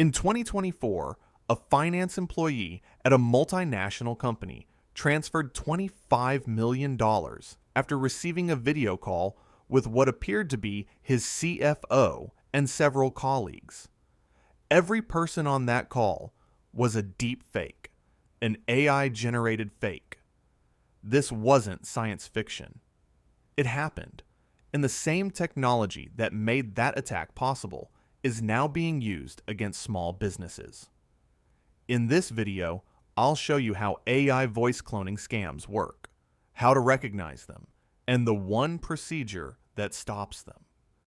In 2024, a finance employee at a multinational company transferred $25 million after receiving a video call with what appeared to be his CFO and several colleagues. Every person on that call was a deepfake, an AI-generated fake. This wasn't science fiction. It happened, and the same technology that made that attack possible is now being used against small businesses. In this video, I'll show you how AI voice cloning scams work, how to recognize them, and the one procedure that stops them.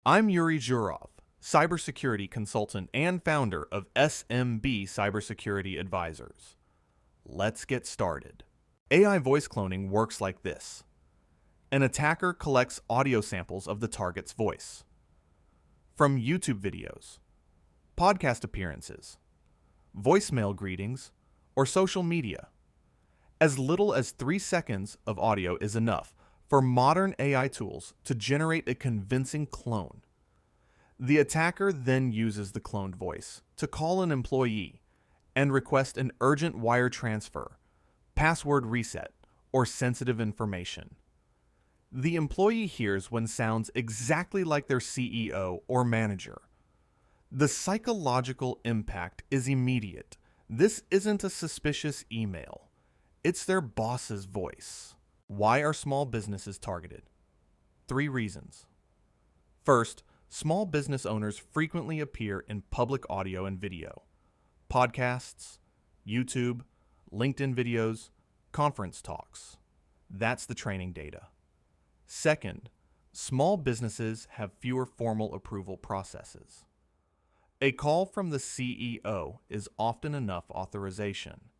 I'm Yuri Zhurov, cybersecurity consultant and founder of SMB Cybersecurity Advisors. Let's get started. AI voice cloning works like this. An attacker collects audio samples of the target's voice from YouTube videos, podcast appearances, voicemail greetings, or social media. As little as 3 seconds of audio is enough for modern AI tools to generate a convincing clone. The attacker then uses the cloned voice to call an employee and request an urgent wire transfer, password reset, or sensitive information. The employee hears when sounds exactly like their CEO or manager. The psychological impact is immediate. This isn't a suspicious email. It's their boss's voice. Why are small businesses targeted? 3 reasons. First, small business owners frequently appear in public audio and video, podcasts, YouTube, LinkedIn videos, conference talks. That's the training data. Second, small businesses have fewer formal approval processes. A call from the CEO is often enough authorization.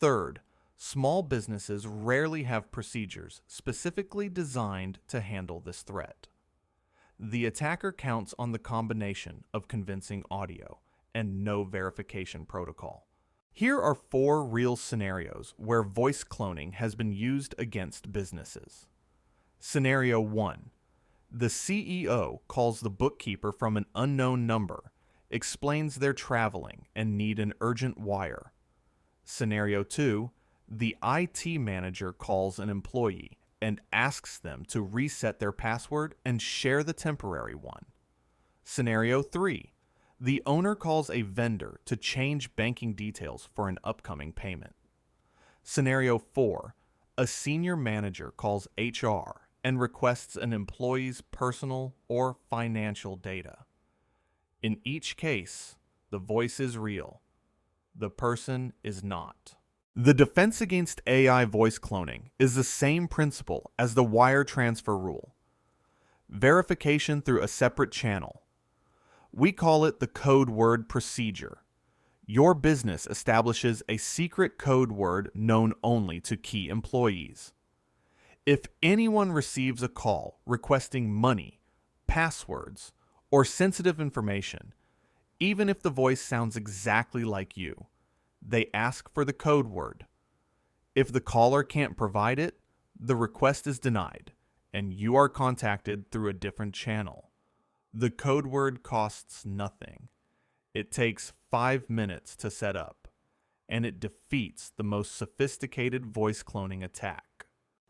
Third, small businesses rarely have procedures specifically designed to handle this threat. The attacker counts on the combination of convincing audio and no verification protocol. Here are 4 real scenarios where voice cloning has been used against businesses. Scenario 1. The CEO calls the bookkeeper from an unknown number, explains they're traveling and need an urgent wire. Scenario 2. The IT manager calls an employee and asks them to reset their password and share the temporary one. Scenario 3. The owner calls a vendor to change banking details for an upcoming payment. Scenario 4. A senior manager calls HR and requests an employee's personal or financial data. In each case, the voice is real. The person is not. The defense against AI voice cloning is the same principle as the wire transfer rule. Verification through a separate channel. We call it the code word procedure. Your business establishes a secret code word known only to key employees. If anyone receives a call requesting money, passwords, or sensitive information, even if the voice sounds exactly like you, they ask for the code word. If the caller can't provide it, the request is denied, and you are contacted through a different channel. The code word costs nothing. It takes 5 minutes to set up, and it defeats the most sophisticated voice cloning attack.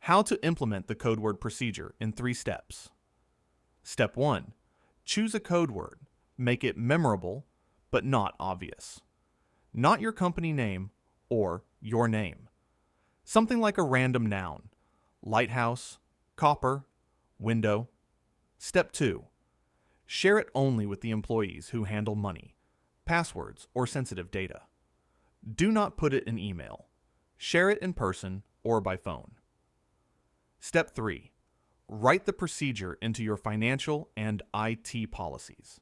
How to implement the code word procedure in 3 steps. Step 1. Choose a code word. Make it memorable, but not obvious. Not your company name or your name. Something like a random noun. Lighthouse, copper, window. Step 2. Share it only with the employees who handle money, passwords, or sensitive data. Do not put it in email. Share it in person or by phone. Step 3. Write the procedure into your financial and IT policies.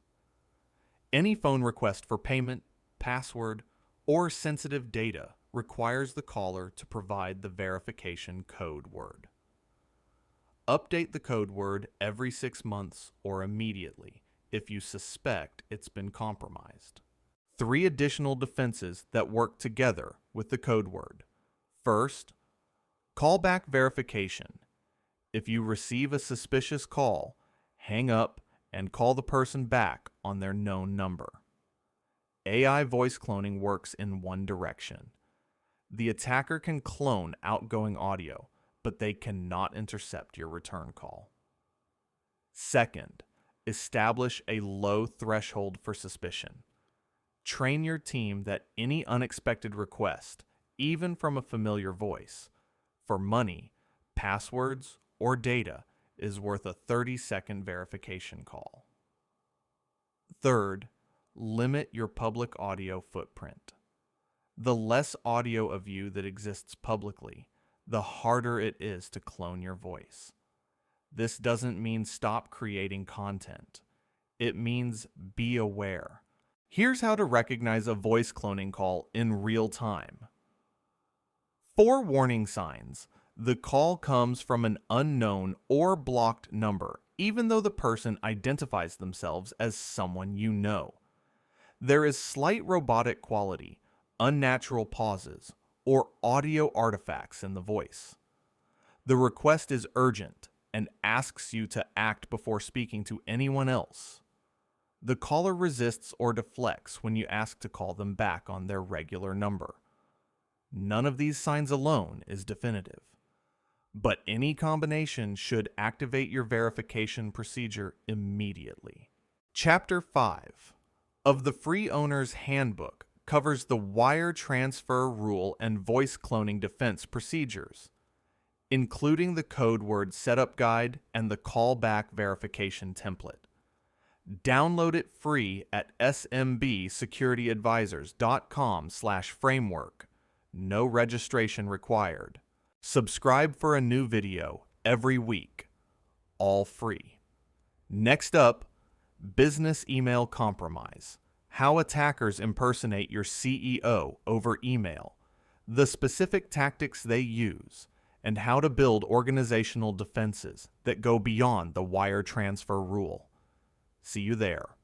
Any phone request for payment, password, or sensitive data requires the caller to provide the verification code word. Update the code word every 6 months or immediately if you suspect it's been compromised. 3 additional defenses that work together with the code word. First, callback verification. If you receive a suspicious call, hang up and call the person back on their known number. AI voice cloning works in one direction. The attacker can clone outgoing audio, but they cannot intercept your return call. Second, establish a low threshold for suspicion. Train your team that any unexpected request, even from a familiar voice, for money, passwords, or data, is worth a 30-second verification call. Third, limit your public audio footprint. The less audio of you that exists publicly, the harder it is to clone your voice. This doesn't mean stop creating content. It means be aware. Here's how to recognize a voice cloning call in real time. 4 warning signs. The call comes from an unknown or blocked number, even though the person identifies themselves as someone you know. There is slight robotic quality, unnatural pauses, or audio artifacts in the voice. The request is urgent and asks you to act before speaking to anyone else. The caller resists or deflects when you ask to call them back on their regular number. None of these signs alone is definitive, but any combination should activate your verification procedure immediately. Chapter 5 of the Free Owner's Handbook covers the wire transfer rule and voice cloning defense procedures, including the code word setup guide and the callback verification template. Download it free at smbsecurityadvisors.com/framework. No registration required. Subscribe for a new video every week. All free. Next up, business email compromise. How attackers impersonate your CEO over email, the specific tactics they use, and how to build organizational defenses that go beyond the wire transfer rule. See you there.